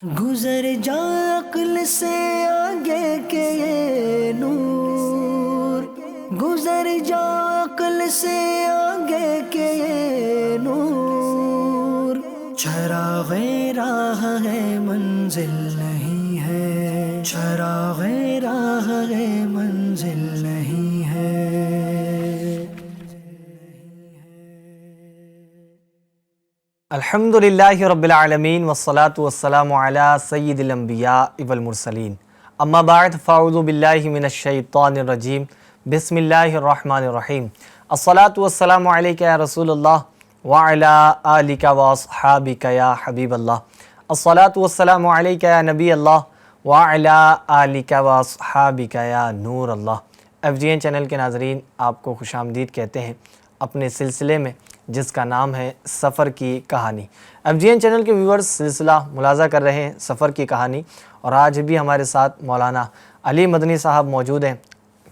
گزر جا عقل سے آگے کے یہ نور، گزر جا عقل سے آگے کے یہ نور، چراغ راہ ہے منزل نہیں ہے، چراغ راہ ہے منزل نہیں ہے۔ الحمدللہ رب العالمین والصلاة والسلام علی سید الانبیاء والمرسلین، اما بعد فاعوذ باللہ من الشیطان الرجیم، بسم اللہ الرحمن الرحیم۔ الصلاة والسلام علیکہ یا رسول اللہ وعلی آلک واصحابک یا حبیب اللہ، الصلاة والسلام علیکہ یا نبی اللہ وعلی آلک واصحابک یا نور اللہ۔ FGN چینل کے ناظرین، آپ کو خوش آمدید کہتے ہیں اپنے سلسلے میں جس کا نام ہے سفر کی کہانی۔ FGN چینل کے ویورز سلسلہ ملاحظہ کر رہے ہیں سفر کی کہانی، اور آج بھی ہمارے ساتھ مولانا علی مدنی صاحب موجود ہیں۔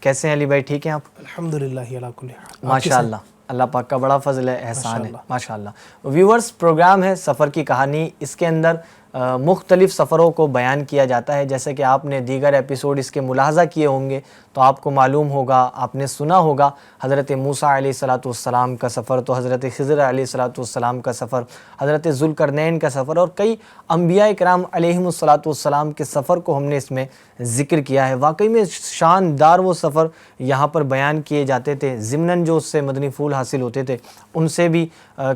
کیسے ہیں علی بھائی، ٹھیک ہیں آپ؟ الحمدللہ علی کل حال، ماشاءاللہ، اللہ پاک کا بڑا فضل ہے، احسان ہے، ماشاءاللہ۔ ویورز، پروگرام ہے سفر کی کہانی، اس کے اندر مختلف سفروں کو بیان کیا جاتا ہے۔ جیسے کہ آپ نے دیگر ایپیسوڈ اس کے ملاحظہ کیے ہوں گے تو آپ کو معلوم ہوگا، آپ نے سنا ہوگا حضرت موسیٰ علیہ السلام کا سفر، تو حضرت خضر علیہ السلام کا سفر، حضرت ذوالقرنین کا سفر، اور کئی انبیاء کرام علیہم السلام کے سفر کو ہم نے اس میں ذکر کیا ہے۔ واقعی میں شاندار وہ سفر یہاں پر بیان کیے جاتے تھے، ضمناً جو اس سے مدنی پھول حاصل ہوتے تھے ان سے بھی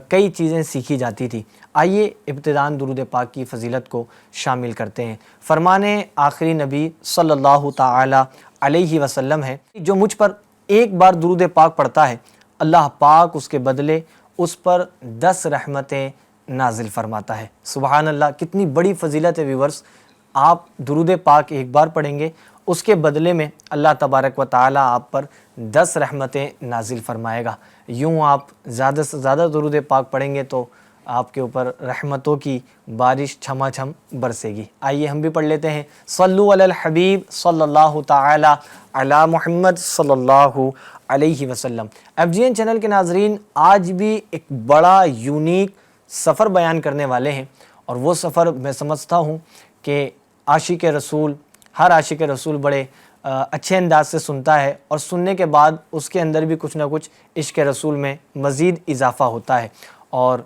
کئی چیزیں سیکھی جاتی تھی۔ آئیے ابتداً درود پاک کی فضیلت کو شامل کرتے ہیں۔ فرمان آخری نبی صلی اللہ تعالی علیہ وسلم ہے، جو مجھ پر ایک بار درود پاک پڑھتا ہے اللہ پاک اس کے بدلے اس پر 10 رحمتیں نازل فرماتا ہے۔ سبحان اللہ، کتنی بڑی فضیلت ہے ویورز۔ آپ درود پاک ایک بار پڑھیں گے، اس کے بدلے میں اللہ تبارک و تعالی آپ پر 10 رحمتیں نازل فرمائے گا۔ یوں آپ زیادہ سے زیادہ درود پاک پڑھیں گے تو آپ کے اوپر رحمتوں کی بارش چھما چھم برسے گی۔ آئیے ہم بھی پڑھ لیتے ہیں۔ صلو علی الحبیب صلی اللہ تعالی علی محمد صلی اللہ علیہ وسلم۔ FGN چینل کے ناظرین، آج بھی ایک بڑا یونیک سفر بیان کرنے والے ہیں، اور وہ سفر میں سمجھتا ہوں کہ عاشق رسول، ہر عاشق رسول بڑے اچھے انداز سے سنتا ہے، اور سننے کے بعد اس کے اندر بھی کچھ نہ کچھ عشق رسول میں مزید اضافہ ہوتا ہے۔ اور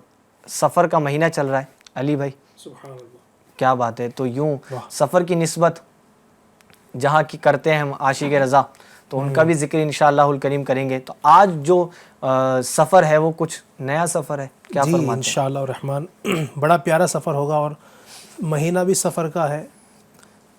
سفر کا مہینہ چل رہا ہے علی بھائی، سبحان اللہ، کیا بات ہے۔ تو یوں سفر کی نسبت جہاں کی کرتے ہیں ہم عاشق رضا، تو ان کا بھی ذکر انشاءاللہ الکریم کریں گے۔ تو آج جو سفر ہے وہ کچھ نیا سفر ہے، کیا فرماتے ہیں؟ انشاءاللہ الرحمن، بڑا پیارا سفر ہوگا، اور مہینہ بھی سفر کا ہے،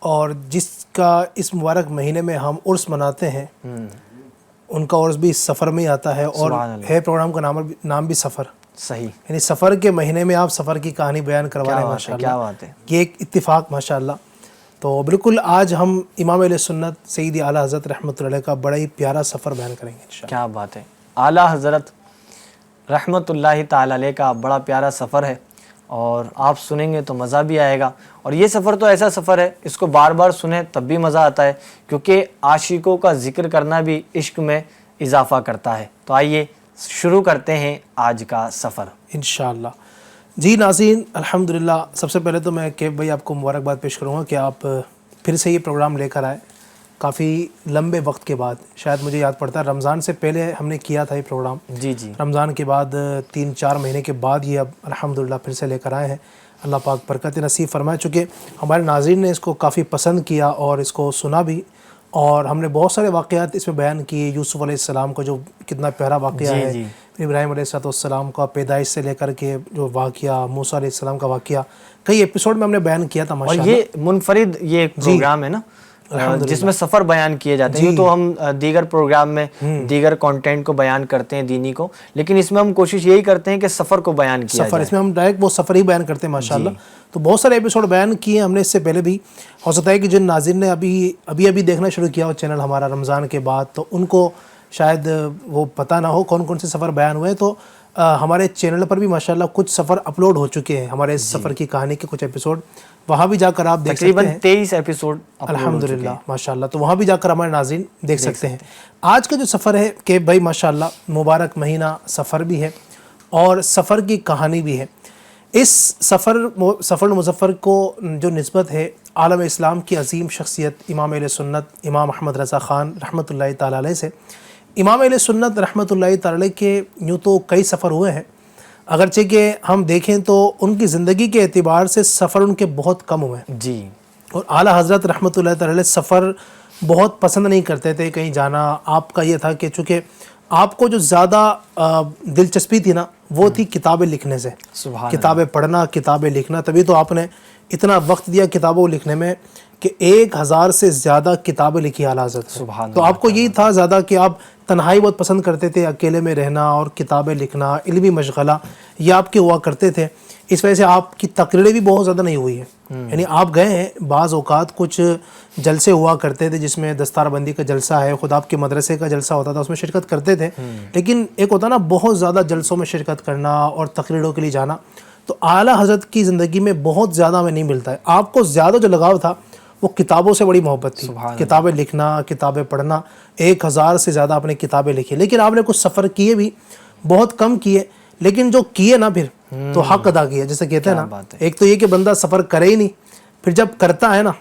اور جس کا اس مبارک مہینے میں ہم عرس مناتے ہیں ان کا عرس بھی اس سفر میں ہی آتا ہے، اور ہے پروگرام کا نام بھی سفر۔ صحیح، یعنی سفر کے مہینے میں آپ سفر کی کہانی بیان کروا رہے ہیں، ماشاءاللہ، کیا بات ہے، یہ ایک اتفاق ماشاءاللہ۔ تو بالکل آج ہم امام اہل سنت سیدی اعلیٰ حضرت رحمۃ اللہ علیہ کا بڑا ہی پیارا سفر بیان کریں گے انشاءاللہ۔ کیا بات ہے، اعلیٰ حضرت رحمۃ اللہ تعالی علیہ کا بڑا پیارا سفر ہے، اور آپ سنیں گے تو مزہ بھی آئے گا۔ اور یہ سفر تو ایسا سفر ہے، اس کو بار بار سنیں تب بھی مزہ آتا ہے، کیونکہ عاشقوں کا ذکر کرنا بھی عشق میں اضافہ کرتا ہے۔ تو آئیے شروع کرتے ہیں آج کا سفر انشاءاللہ۔ جی ناظرین، الحمدللہ، سب سے پہلے تو میں کیف بھائی آپ کو مبارکباد پیش کروں گا کہ آپ پھر سے یہ پروگرام لے کر آئے کافی لمبے وقت کے بعد۔ شاید مجھے یاد پڑتا ہے رمضان سے پہلے ہم نے کیا تھا یہ پروگرام، جی، رمضان کے بعد 3-4 مہینے کے بعد یہ اب الحمدللہ پھر سے لے کر آئے ہیں۔ اللہ پاک برکت نصیب فرمائے، چونکہ ہمارے ناظرین نے اس کو کافی پسند کیا اور اس کو سنا بھی، اور ہم نے بہت سارے واقعات اس میں بیان کیے۔ یوسف علیہ السلام کا جو کتنا پیارا واقعہ ہے، ابراہیم علیہ السلام کا پیدائش سے لے کر کے جو واقعہ، موسیٰ علیہ السلام کا واقعہ، کئی ایپیسوڈ میں ہم نے بیان کیا تھا ماشاءاللہ۔ اور یہ منفرد یہ ایک پروگرام ہے نا جس میں سفر بیان کیے جاتے ہیں۔ تو ہم دیگر پروگرام میں دیگر کانٹینٹ کو بیان کرتے ہیں دینی کو، لیکن اس میں ہم کوشش یہی کرتے ہیں کہ سفر کو بیان کیا جائے۔ اس میں ہم ڈائریکٹ وہ سفر ہی بیان کرتے ہیں ماشاءاللہ۔ تو بہت سارے ایپیسوڈ بیان کیے ہم نے اس سے پہلے بھی۔ ہو سکتا ہے کہ جن ناظرین نے ابھی دیکھنا شروع کیا ہو چینل ہمارا رمضان کے بعد، تو ان کو شاید وہ پتہ نہ ہو کون کون سے سفر بیان ہوئے، تو ہمارے چینل پر بھی ماشاءاللہ کچھ سفر اپلوڈ ہو چکے ہیں، ہمارے اس سفر کی کہانی کے کچھ ایپیسوڈ، وہاں بھی جا کر آپ دیکھ سکتے ہیں۔ تقریباً 23 ایپیسوڈ الحمدللہ ماشاءاللہ، تو وہاں بھی جا کر ہمارے ناظرین دیکھ سکتے ہیں۔ آج کا جو سفر ہے کہ بھائی ماشاءاللہ مبارک مہینہ سفر بھی ہے اور سفر کی کہانی بھی ہے۔ اس سفر مظفر کو جو نسبت ہے عالم اسلام کی عظیم شخصیت امام اہل سنت امام احمد رضا خان رحمۃ اللہ تعالی علیہ سے. امام اہل سنت رحمۃ اللہ تعالی علیہ کے یوں تو کئی سفر ہوئے ہیں، اگرچہ کہ ہم دیکھیں تو ان کی زندگی کے اعتبار سے سفر ان کے بہت کم ہوئے ہیں جی. اور اعلیٰ حضرت رحمۃ اللہ تعالی علیہ سفر بہت پسند نہیں کرتے تھے کہیں جانا. آپ کا یہ تھا کہ چونکہ آپ کو جو زیادہ دلچسپی تھی نا وہ تھی کتابیں لکھنے سے، کتابیں پڑھنا، کتابیں لکھنا. تبھی تو آپ نے اتنا وقت دیا کتابوں لکھنے میں کہ 1000 سے زیادہ کتابیں لکھی اعلیٰ حضرت. تو آپ کو یہی تھا زیادہ کہ آپ تنہائی بہت پسند کرتے تھے، اکیلے میں رہنا اور کتابیں لکھنا، علمی مشغلہ یہ آپ کے ہوا کرتے تھے. اس وجہ سے آپ کی تقریریں بھی بہت زیادہ نہیں ہوئی ہیں. یعنی آپ گئے ہیں بعض اوقات کچھ جلسے ہوا کرتے تھے جس میں دستار بندی کا جلسہ ہے، خود آپ کے مدرسے کا جلسہ ہوتا تھا، اس میں شرکت کرتے تھے. لیکن ایک ہوتا نا بہت زیادہ جلسوں میں شرکت کرنا اور تقریروں کے لیے جانا، تو اعلیٰ حضرت کی زندگی میں بہت زیادہ ہمیں نہیں ملتا ہے. آپ کو زیادہ جو لگاؤ تھا وہ کتابوں سے بڑی محبت تھی، کتابیں لکھنا، کتابیں پڑھنا. 1000 سے زیادہ آپ نے کتابیں لکھی. لیکن آپ نے کچھ سفر کیے بھی، بہت کم کیے، لیکن جو کیے نا پھر تو حق ادا کیا. جیسے کہتے ہیں نا، ایک تو یہ کہ بندہ سفر کرے ہی نہیں، پھر جب کرتا ہے نا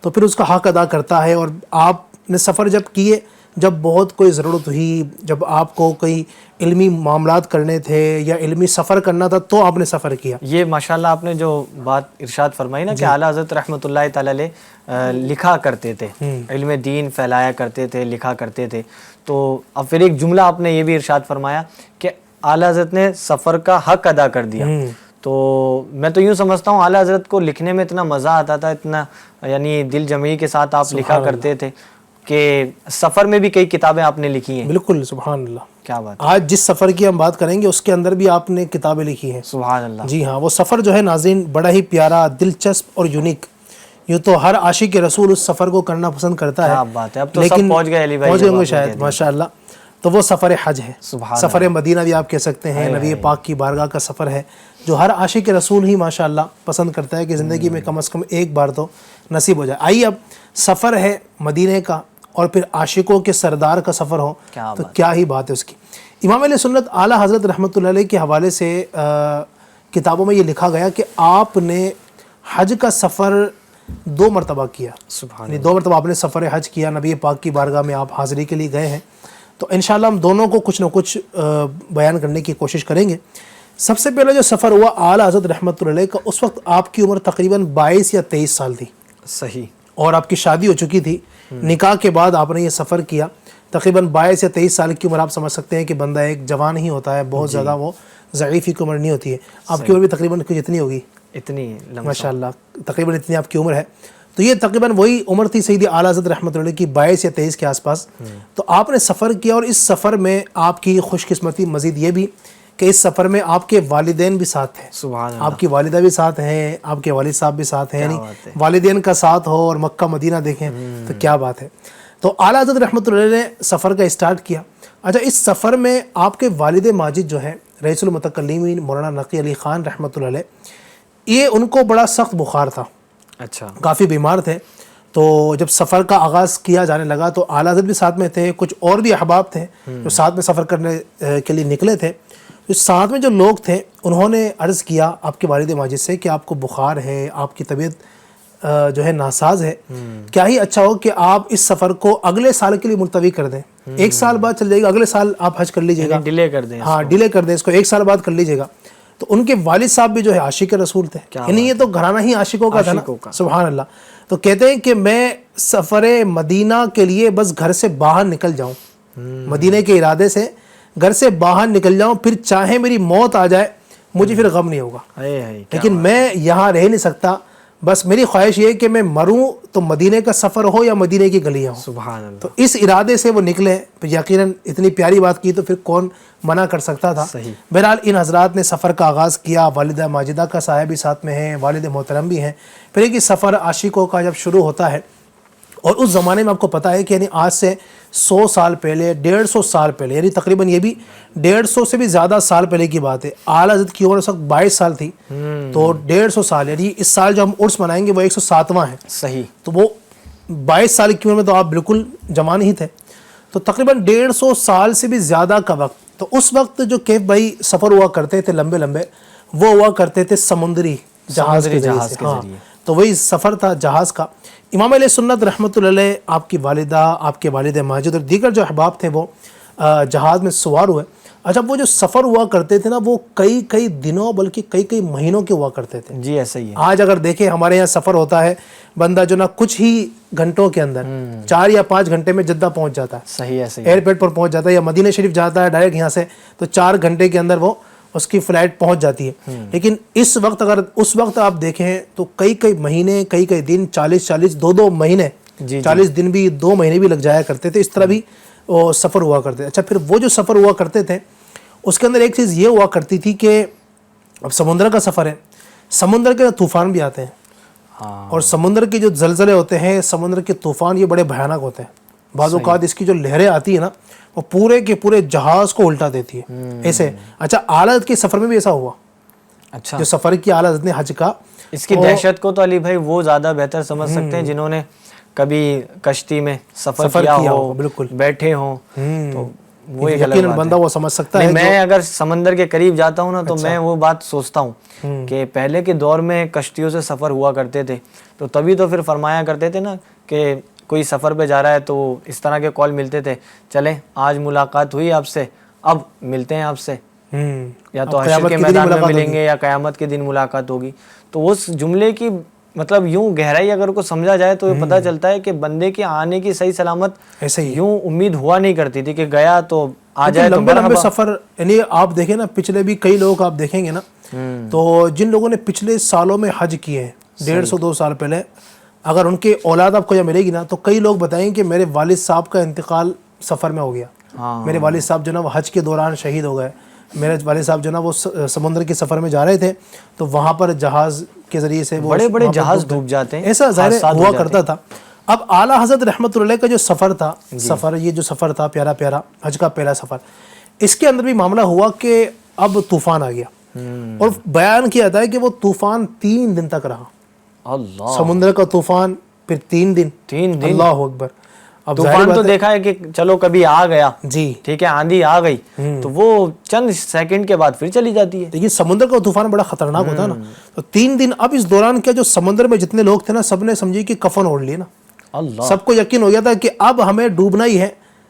تو پھر اس کا حق ادا کرتا ہے. اور آپ نے سفر جب کیے جب بہت کوئی ضرورت ہوئی، جب آپ کو کوئی علمی معاملات کرنے تھے یا علمی سفر کرنا تھا تو آپ نے سفر کیا. یہ ماشاءاللہ آپ نے جو بات ارشاد فرمائی نا کہ اعلیٰ حضرت رحمۃ اللہ تعالی علیہ لکھا کرتے تھے، علم دین پھیلایا کرتے تھے، لکھا کرتے تھے. تو اب پھر ایک جملہ آپ نے یہ بھی ارشاد فرمایا کہ اعلیٰ حضرت نے سفر کا حق ادا کر دیا. تو میں تو یوں سمجھتا ہوں اعلیٰ حضرت کو لکھنے میں اتنا مزہ آتا تھا، اتنا یعنی دل جمعی کے ساتھ آپ لکھا کرتے تھے کہ سفر میں بھی کئی کتابیں آپ نے لکھی ہیں. بالکل سبحان اللہ. کیا بات. آج جس سفر کی ہم بات کریں گے اس کے اندر بھی آپ نے کتابیں لکھی ہیں. سبحان اللہ. جی ہاں، وہ سفر جو ہے ناظرین بڑا ہی پیارا، دلچسپ اور یونیک. یوں تو ہر عاشق رسول اس سفر کو کرنا پسند کرتا ہے. کیا بات ہے. اب تو سب پہنچ گئے علی بھائی، پہنچ گئے شاید ماشاءاللہ. تو وہ سفر حج ہے، سفر مدینہ بھی آپ کہہ سکتے ہیں. نبی پاک کی بارگاہ کا سفر ہے جو ہر عاشق رسول ہی ماشاءاللہ پسند کرتا ہے کہ زندگی میں کم از کم ایک بار تو نصیب ہو جائے. آئیے اب سفر ہے مدینہ کا اور پھر عاشقوں کے سردار کا سفر ہو تو کیا ہی بات ہے اس کی. امام اہل سنت اعلیٰ حضرت رحمۃ اللہ علیہ کے حوالے سے کتابوں میں یہ لکھا گیا کہ آپ نے حج کا سفر 2 مرتبہ کیا. یعنی 2 مرتبہ آپ نے سفر حج کیا. نبی پاک کی بارگاہ میں آپ حاضری کے لیے گئے ہیں. تو انشاءاللہ ہم دونوں کو کچھ نہ کچھ بیان کرنے کی کوشش کریں گے. سب سے پہلا جو سفر ہوا اعلیٰ حضرت رحمۃ اللہ علیہ کا، اس وقت آپ کی عمر تقریباً 22 یا 23 سال تھی. صحیح. اور آپ کی شادی ہو چکی تھی. نکاح کے بعد آپ نے یہ سفر کیا. تقریباً 22 یا 23 سال کی عمر آپ سمجھ سکتے ہیں کہ بندہ ایک جوان ہی ہوتا ہے، بہت زیادہ وہ ضعیف کی عمر نہیں ہوتی ہے. آپ کی عمر بھی تقریباً جتنی ہوگی، اتنی ماشاءاللہ تقریباً اتنی آپ کی عمر ہے. تو یہ تقریباً وہی عمر تھی سیدی اعلیٰ حضرت رحمۃ اللہ کی 22 یا 23 کے آس پاس. تو آپ نے سفر کیا اور اس سفر میں آپ کی خوش قسمتی مزید یہ بھی کہ اس سفر میں آپ کے والدین بھی ساتھ ہیں. سبحان اللہ. آپ کی والدہ بھی ساتھ ہیں، آپ کے والد صاحب بھی ساتھ ہیں. یعنی والدین کا ساتھ ہو اور مکہ مدینہ دیکھیں تو کیا بات ہے. تو اعلیٰ حضرت رحمۃ اللہ نے سفر کا اسٹارٹ کیا. اچھا، اس سفر میں آپ کے والد ماجد جو ہیں رئیس المتکلمین مولانا نقی علی خان رحمۃ اللہ علیہ، یہ ان کو بڑا سخت بخار تھا. اچھا. کافی بیمار تھے. تو جب سفر کا آغاز کیا جانے لگا تو اعلیٰ حضرت بھی ساتھ میں تھے، کچھ اور بھی احباب تھے جو ساتھ میں سفر کرنے کے لیے نکلے تھے. تو ساتھ میں جو لوگ تھے انہوں نے عرض کیا آپ کے والد ماجد سے کہ آپ کو بخار ہے، آپ کی طبیعت جو ہے ناساز ہے، کیا ہی اچھا ہو کہ آپ اس سفر کو اگلے سال کے لیے ملتوی کر دیں. 1 سال بعد چل جائے گا، اگلے سال آپ حج کر لیجیے گا. ڈیلے کر دیں. ہاں، ڈیلے کر دیں اس کو، 1 سال بعد کر لیجیے گا. تو ان کے والد صاحب بھی جو ہے عاشق رسول تھے. یعنی یہ تو گھرانہ ہی عاشقوں کا تھا نا. سبحان اللہ. تو کہتے ہیں کہ میں سفر مدینہ کے لیے بس گھر سے باہر نکل جاؤں، مدینہ کے ارادے سے گھر سے باہر نکل جاؤں، پھر چاہے میری موت آ جائے مجھے پھر غم نہیں ہوگا، لیکن میں یہاں رہ نہیں سکتا. بس میری خواہش یہ ہے کہ میں مروں تو مدینے کا سفر ہو یا مدینے کی گلیاں ہوں. سبحان اللہ. تو اس ارادے سے وہ نکلے. یقیناً اتنی پیاری بات کی تو پھر کون منع کر سکتا تھا. بہرحال ان حضرات نے سفر کا آغاز کیا. والدہ ماجدہ کا سایہ بھی ساتھ میں ہیں، والد محترم بھی ہیں. پھر ایک سفر عاشقوں کا جب شروع ہوتا ہے، اور اس زمانے میں آپ کو پتہ ہے کہ یعنی آج سے 100 سال پہلے، 150 سال پہلے، یعنی تقریباً یہ بھی 150 سے بھی زیادہ سال پہلے کی بات ہے. اعلیٰ حضرت کی عمر اس وقت 22 سال تھی. تو 150 سال، یعنی اس سال جو ہم عرس منائیں گے وہ 107واں ہے. صحیح. تو وہ 22 سال کی عمر میں تو آپ بالکل جوان ہی تھے. تو تقریباً 150 سال سے بھی زیادہ کا وقت. تو اس وقت جو کیف بھائی سفر ہوا کرتے تھے لمبے لمبے، وہ ہوا کرتے تھے سمندری جہاز کے ذریعے سے. ہاں تو وہی سفر تھا جہاز کا. امام علیہ سنت رحمۃ اللہ علیہ، آپ کی والدہ، آپ کے والد ماجد اور دیگر جو احباب تھے وہ جہاز میں سوار ہوئے. اچھا وہ جو سفر ہوا کرتے تھے نا وہ کئی دنوں بلکہ کئی مہینوں کے ہوا کرتے تھے. جی ایسا ہی ہے. آج اگر دیکھیں ہمارے یہاں سفر ہوتا ہے، بندہ جو نا کچھ ہی گھنٹوں کے اندر 4 یا 5 گھنٹے میں جدہ پہنچ جاتا ہے. صحیح ہے، صحیح. ایئرپورٹ پر پہنچ جاتا ہے، یا مدینہ شریف جاتا ہے ڈائریکٹ یہاں سے تو 4 گھنٹے کے اندر وہ اس کی فلائٹ پہنچ جاتی ہے. لیکن اس وقت اگر اس وقت آپ دیکھیں تو کئی مہینے، کئی دن، 40 2 مہینے، 40 دن بھی 2 مہینے بھی لگ جایا کرتے تھے. اس طرح بھی وہ سفر ہوا کرتے. اچھا پھر وہ جو سفر ہوا کرتے تھے اس کے اندر ایک چیز یہ ہوا کرتی تھی کہ اب سمندر کا سفر ہے، سمندر کے طوفان بھی آتے ہیں اور سمندر کے جو زلزلے ہوتے ہیں، سمندر کے طوفان یہ بڑے بھیانک ہوتے ہیں. بعض اوقات اس کی جو لہریں آتی ہیں نا وہ پورے کے پورے جہاز کو الٹا دیتی ہے ایسے. اچھا اعلیٰ حضرت کے سفر میں بھی ایسا ہوا. اچھا جو سفر کی اعلیٰ حضرت نے حج کا، اس کی دہشت کو تو علی بھائی وہ زیادہ بہتر سمجھ سکتے ہیں جنہوں نے کبھی کشتی میں سفر کیا ہو، بالکل بیٹھے ہوں، تو وہ ایک الگ یقیناً بات بندہ وہ سمجھ سکتا ہے. میں اگر سمندر کے قریب جاتا ہوں نا تو میں وہ بات سوچتا ہوں کہ پہلے کے دور میں کشتیوں سے سفر ہوا کرتے تھے تو تبھی تو پھر فرمایا کرتے تھے نا کہ کوئی سفر پہ جا رہا ہے تو اس طرح کے کال ملتے تھے، چلیں آج ملاقات ہوئی آپ سے، اب ملتے ہیں آپ سے، یا تو حشر کے میدان میں ملیں گے یا قیامت کے دن ملاقات ہوگی. تو اس جملے کی مطلب یوں گہرائی اگر کو سمجھا جائے تو یہ پتہ چلتا ہے کہ بندے کے آنے کی صحیح سلامت ایسے ہی یوں امید ہوا نہیں کرتی تھی کہ گیا تو آ جائے تو لمبے سفر. یعنی آپ دیکھیں نا پچھلے بھی کئی لوگ آپ دیکھیں گے نا تو جن لوگوں نے پچھلے سالوں میں حج کیے ہیں 150-2 سال پہلے، اگر ان کے اولاد آپ کو یا ملے گی نا تو کئی لوگ بتائیں کہ میرے والد صاحب کا انتقال سفر میں ہو گیا. میرے والد صاحب جو نا وہ حج کے دوران شہید ہو گئے. میرے والد صاحب جو نا وہ سمندر کے سفر میں جا رہے تھے تو وہاں پر جہاز کے ذریعے سے بڑے جہاز ڈوب جاتے ہیں، ایسا ظاہر ہوا کرتا تھا. اب اعلیٰ حضرت رحمۃ اللہ کا جو سفر تھا، یہ جو سفر تھا پیارا حج کا پہلا سفر، اس کے اندر بھی معاملہ ہوا کہ اب طوفان آ گیا اور بیان کیا جاتا ہے کہ وہ طوفان 3 دن تک رہا. اللہ، سمندر کا طوفان پھر 3 دن. اللہ اکبر. اب طوفان تو دیکھا ہے کہ چلو کبھی آ گیا، جی ٹھیک ہے، آندھی آ گئی تو وہ چند سیکنڈ کے بعد پھر چلی جاتی ہے. لیکن سمندر کا طوفان بڑا خطرناک ہوتا ہے نا. تو 3 دن. اب اس دوران کیا جو سمندر میں جتنے لوگ تھے نا سب نے سمجھی کہ کفن اوڑھ لیے نا. اللہ، سب کو یقین ہو گیا تھا کہ اب ہمیں ڈوبنا ہی ہے.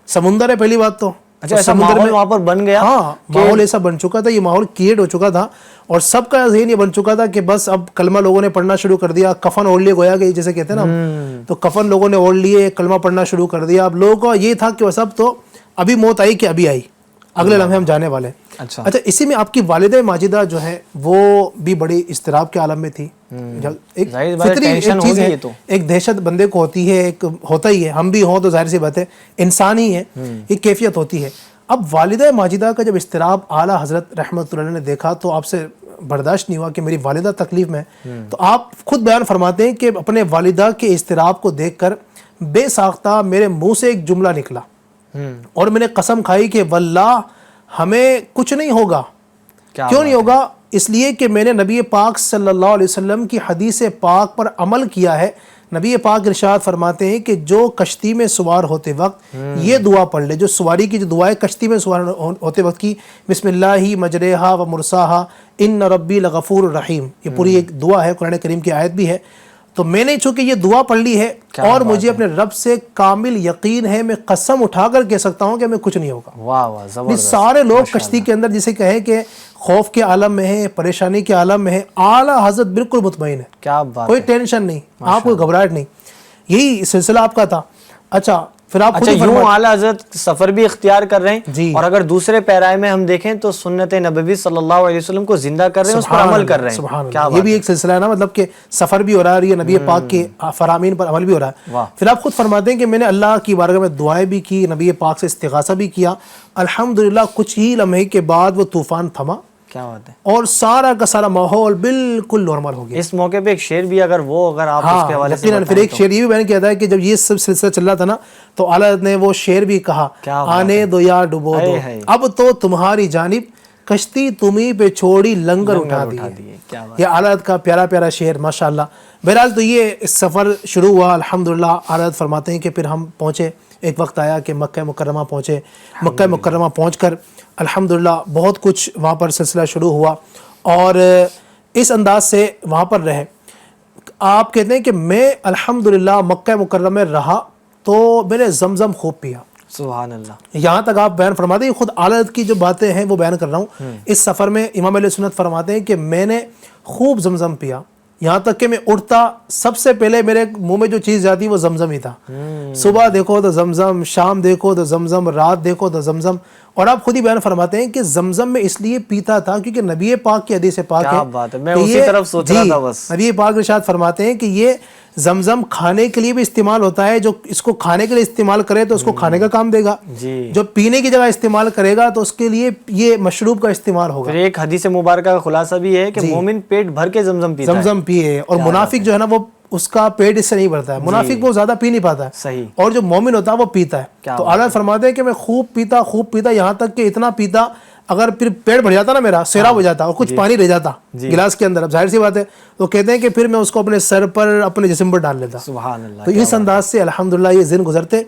سمندر ہے پہلی بات تو. اچھا ایسا ماحول وہاں پر بن گیا. ہاں ماحول ایسا بن چکا تھا، یہ ماحول کریٹ ہو چکا تھا اور سب کا ذہن یہ بن چکا تھا کہ بس اب کلمہ لوگوں نے پڑھنا شروع کر دیا. کفن اوڑھ لیے گویا کہ جیسے کہتے ہیں نا، تو کفن لوگوں نے اوڑھ لیے، کلمہ پڑھنا شروع کر دیا. اب لوگوں کا یہ تھا کہ وہ سب تو ابھی موت آئی کہ ابھی آئی، اگلے لمحے ہم جانے والے. اچھا اسی میں آپ کی والدہ ماجدہ جو ہے وہ بھی بڑی اضطراب کے عالم میں تھی. ایک فطری چیز ہے، ایک دہشت بندے کو ہوتی ہے، ایک ہوتا ہی ہے. ہم بھی ہوں تو ظاہر سی بات ہے انسان ہی ہے، ایک کیفیت ہوتی ہے. اب والدہ ماجدہ کا جب اضطراب اعلیٰ حضرت رحمۃ اللہ نے دیکھا تو آپ سے برداشت نہیں ہوا کہ میری والدہ تکلیف میں. تو آپ خود بیان فرماتے ہیں کہ اپنے والدہ کے اضطراب کو دیکھ کر بے ساختہ میرے منہ سے ایک جملہ نکلا اور میں نے قسم کھائی کہ واللہ ہمیں کچھ نہیں ہوگا. کیوں نہیں ہوگا؟ اس لیے کہ میں نے نبی پاک صلی اللہ علیہ وسلم کی حدیث پاک پر عمل کیا ہے. نبی پاک ارشاد فرماتے ہیں کہ جو کشتی میں سوار ہوتے وقت یہ دعا پڑھ لے، جو سواری کی جو دعا ہے کشتی میں سوار ہوتے وقت کی، بسم اللہ مجریہا و مرساہا ان ربی لغفور الرحیم، یہ پوری ایک دعا ہے، قرآن کریم کی آیت بھی ہے. تو میں نے چونکہ یہ دعا پڑھ لی ہے اور مجھے اپنے رب سے کامل یقین ہے، میں قسم اٹھا کر کہہ سکتا ہوں کہ ہمیں کچھ نہیں ہوگا. واہ واہ زبردست. سارے لوگ کشتی کے اندر جسے کہیں کہ خوف کے عالم میں ہیں، پریشانی کے عالم میں ہیں، اعلیٰ حضرت بالکل مطمئن ہے. کیا بات، کوئی ٹینشن نہیں، آپ کوئی گھبراہٹ نہیں. یہی سلسلہ آپ کا تھا. اچھا پھر آپ یوں اعلیٰ حضرت سفر بھی اختیار کر رہے ہیں اور اگر دوسرے پیرائے میں ہم دیکھیں تو سنت نبوی صلی اللہ علیہ وسلم کو زندہ کر رہے ہیں، اس پر عمل کر رہے ہیں. یہ بھی ایک سلسلہ ہے نا، مطلب کہ سفر بھی ہو رہا ہے اور یہ نبی پاک کے فرامین پر عمل بھی ہو رہا ہے. پھر آپ خود فرماتے ہیں کہ میں نے اللہ کی بارگاہ میں دعائیں بھی کی، نبی پاک سے استغاثہ بھی کیا. الحمدللہ کچھ ہی لمحے کے بعد وہ طوفان تھما. کیا بات ہے. اور سارا کا سارا ماحول بالکل نارمل ہو گیا. اس موقع پہ ایک شعر بھی اگر آپ اس کے حوالے سے یقیناً پھر ایک شعر یہ بھی بیان کیا تھا کہ جب یہ سب سلسلہ چل رہا تھا نا تو اعلیٰ نے وہ شعر بھی کہا، آنے دو یا ڈبو دو، اب تو تمہاری جانب کشتی تمہیں پہ چھوڑی لنگر اٹھا دیے. یہ اعلیٰ کا پیارا شعر ماشاءاللہ. بہرحال تو یہ سفر شروع ہوا الحمدللہ. اعلیٰ فرماتے ہیں کہ پھر ہم پہنچے، ایک وقت آیا کہ مکہ مکرمہ پہنچے. مکہ مکرمہ پہنچ کر الحمدللہ بہت کچھ وہاں پر سلسلہ شروع ہوا اور اس انداز سے وہاں پر رہے. آپ کہتے ہیں کہ میں الحمدللہ مکہ مکرمہ میں رہا تو میں نے زمزم خوب پیا. سبحان اللہ. یہاں تک آپ بیان فرماتے ہیں, خود عادت کی جو باتیں ہیں وہ بیان کر رہا ہوں. اس سفر میں امام علیہ سنت فرماتے ہیں کہ میں نے خوب زمزم پیا, یہاں تک کہ میں اٹھتا سب سے پہلے میرے منہ میں جو چیز جاتی وہ زمزم ہی تھا. صبح دیکھو تو زمزم, شام دیکھو تو زمزم, رات دیکھو تو زمزم. اور آپ خود ہی بیان فرماتے ہیں کہ زمزم میں اس لیے پیتا تھا کیونکہ نبی پاک کی حدیث پاک ہے. کیا بات ہے, میں اسی طرف سوچ رہا تھا بس. نبی پاک ارشاد فرماتے ہیں کہ یہ زمزم کھانے کے لیے بھی استعمال ہوتا ہے, جو اس کو کھانے کے لیے استعمال کرے تو اس کو کھانے کا کام دے گا, جو پینے کی جگہ استعمال کرے گا تو اس کے لیے یہ مشروب کا استعمال ہوگا. پھر ایک حدیث مبارکہ کا خلاصہ بھی ہے کہ مومن پیٹ بھر کے زمزم پیتا ہے. زمزم پیے, اور منافق جو ہے نا وہ اس کا پیٹ اس سے نہیں بھرتا ہے, منافق وہ زیادہ پی نہیں پاتا ہے, صحیح, اور جو مومن ہوتا ہے وہ پیتا ہے. تو اعلیٰ فرماتے ہیں کہ میں خوب پیتا یہاں تک کہ اتنا پیتا اگر پھر پیٹ بھر جاتا نا میرا, سیراب ہو جاتا اور کچھ پانی رہ جاتا گلاس کے اندر, اب ظاہر سی بات ہے, تو کہتے ہیں کہ پھر میں اس کو اپنے سر پر اپنے جسم پر ڈال لیتا. سبحان اللہ. تو اس انداز سے الحمدللہ یہ دن گزرتے.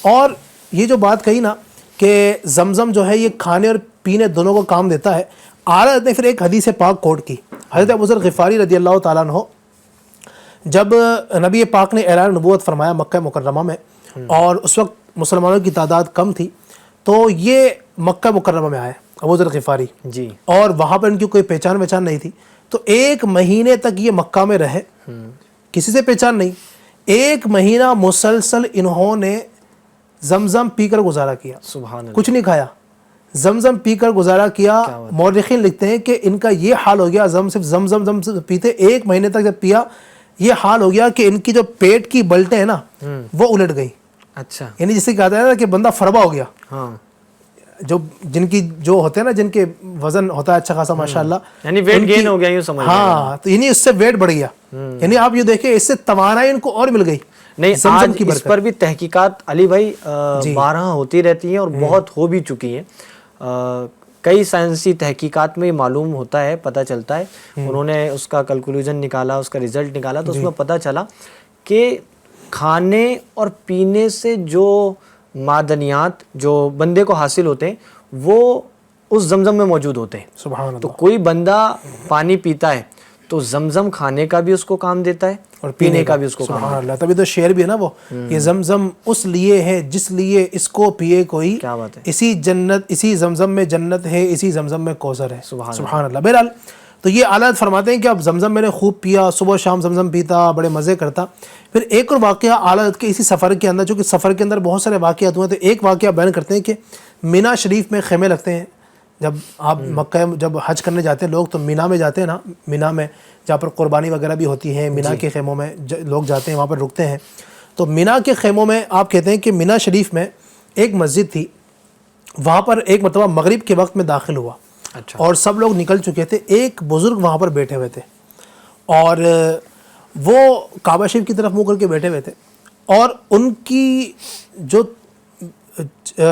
اور یہ جو بات کہی نا کہ زمزم جو ہے یہ کھانے اور پینے دونوں کو کام دیتا ہے, اعلیٰ نے پھر ایک حدیث پاک کوٹ کی. حضرت ابو ذر غفاری رضی اللہ تعالیٰ عنہ جب نبی پاک نے اعلان نبوت فرمایا مکہ مکرمہ میں, اور اس وقت مسلمانوں کی تعداد کم تھی, تو یہ مکہ مکرمہ میں آئے ابو ذر غفاری جی, اور وہاں پر ان کی کوئی پہچان نہیں تھی. تو 1 مہینے تک یہ مکہ میں رہے, کسی سے پہچان نہیں. 1 مہینہ مسلسل انہوں نے زمزم پی کر گزارا کیا. سبحان اللہ. کچھ نہیں کھایا, زمزم پی کر گزارا کیا. مورخین لکھتے ہیں کہ ان کا یہ حال ہو گیا, صرف زمزم پیتے 1 مہینے تک جب پیا, یہ حال ہو گیا کہ ان کی جو پیٹ کی بلٹیں ہیں نا وہ الٹ گئی. اچھا, یعنی جسے کہتا ہے نا کہ بندہ فربا ہو گیا. ہاں, جن کی جو ہوتے ہیں نا, جن کے وزن ہوتا ہے اچھا خاصا ماشاءاللہ, یعنی ویٹ گین ہو گیا یوں سمجھ. ہاں, تو یعنی اس سے ویٹ بڑھ گیا. یعنی آپ یہ دیکھیں اس سے توانائی ان کو اور مل گئی. نہیں, آج اس پر بھی تحقیقات علی بھائی 12 ہوتی رہتی ہیں اور بہت ہو بھی چکی ہیں. کئی سائنسی تحقیقات میں یہ معلوم ہوتا ہے, پتہ چلتا ہے, انہوں نے اس کا کلکولیشن نکالا, اس کا رزلٹ نکالا, تو اس میں پتہ چلا کہ کھانے اور پینے سے جو معدنیات جو بندے کو حاصل ہوتے ہیں وہ اس زمزم میں موجود ہوتے ہیں. سبحان اللہ. تو کوئی بندہ پانی پیتا ہے تو زمزم کھانے کا بھی اس کو کام دیتا ہے اور پینے کا بھی اس کو کام. سبحان اللہ. تبھی تو شعر بھی ہے نا وہ, یہ زمزم اس لیے ہے جس لیے اس کو پیے کوئی, کیا بات ہے, اسی جنت اسی زمزم میں جنت ہے, اسی زمزم میں کوثر ہے. سبحان اللہ. بہرحال تو یہ اعلیٰ فرماتے ہیں کہ اب زمزم میں نے خوب پیا, صبح شام زمزم پیتا, بڑے مزے کرتا. پھر ایک اور واقعہ اعلیٰ کے اسی سفر کے اندر, چونکہ سفر کے اندر بہت سارے واقعات ہوئے, تو ایک واقعہ بیان کرتے ہیں کہ مینا شریف میں خیمے لگتے ہیں. جب آپ مکہ جب حج کرنے جاتے ہیں لوگ تو مینا میں جاتے ہیں نا, مینا میں جہاں پر قربانی وغیرہ بھی ہوتی ہے, مینا کے خیموں میں لوگ جاتے ہیں, وہاں پر رکتے ہیں. تو مینا کے خیموں میں آپ کہتے ہیں کہ مینا شریف میں ایک مسجد تھی, وہاں پر ایک مرتبہ مغرب کے وقت میں داخل ہوا. اچھا, اور سب لوگ نکل چکے تھے, ایک بزرگ وہاں پر بیٹھے ہوئے تھے, اور وہ کعبہ شریف کی طرف منہ کر کے بیٹھے ہوئے تھے, اور ان کی جو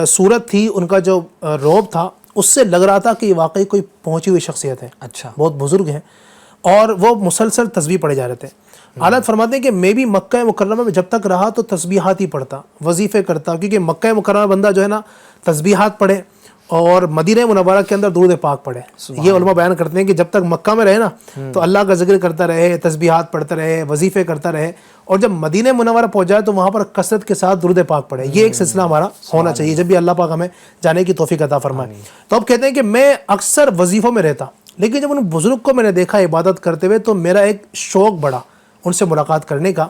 صورت تھی, ان کا جو روب تھا, اس سے لگ رہا تھا کہ یہ واقعی کوئی پہنچی ہوئی شخصیت ہے. اچھا, بہت بزرگ ہیں, اور وہ مسلسل تسبیح پڑھے جا رہے تھے. حالات فرماتے ہیں کہ میں بھی مکہ مکرمہ میں جب تک رہا تو تسبیحات ہی پڑھتا, وظیفے کرتا, کیونکہ مکہ مکرمہ بندہ جو ہے نا تسبیحات پڑھے اور مدینہ منورہ کے اندر درود پاک پڑھے. یہ علماء بیان کرتے ہیں کہ جب تک مکہ میں رہے نا تو اللہ کا ذکر کرتا رہے, تسبیحات پڑھتا رہے, وظیفے کرتا رہے, اور جب مدینہ منورہ پہنچ جائے تو وہاں پر کثرت کے ساتھ درود پاک پڑھے. یہ ایک سلسلہ ہمارا ہونا چاہیے جب بھی اللہ پاک ہمیں جانے کی توفیق عطا فرمائے. تو اب کہتے ہیں کہ میں اکثر وظیفوں میں رہتا, لیکن جب ان بزرگ کو میں نے دیکھا عبادت کرتے ہوئے تو میرا ایک شوق بڑھا ان سے ملاقات کرنے کا,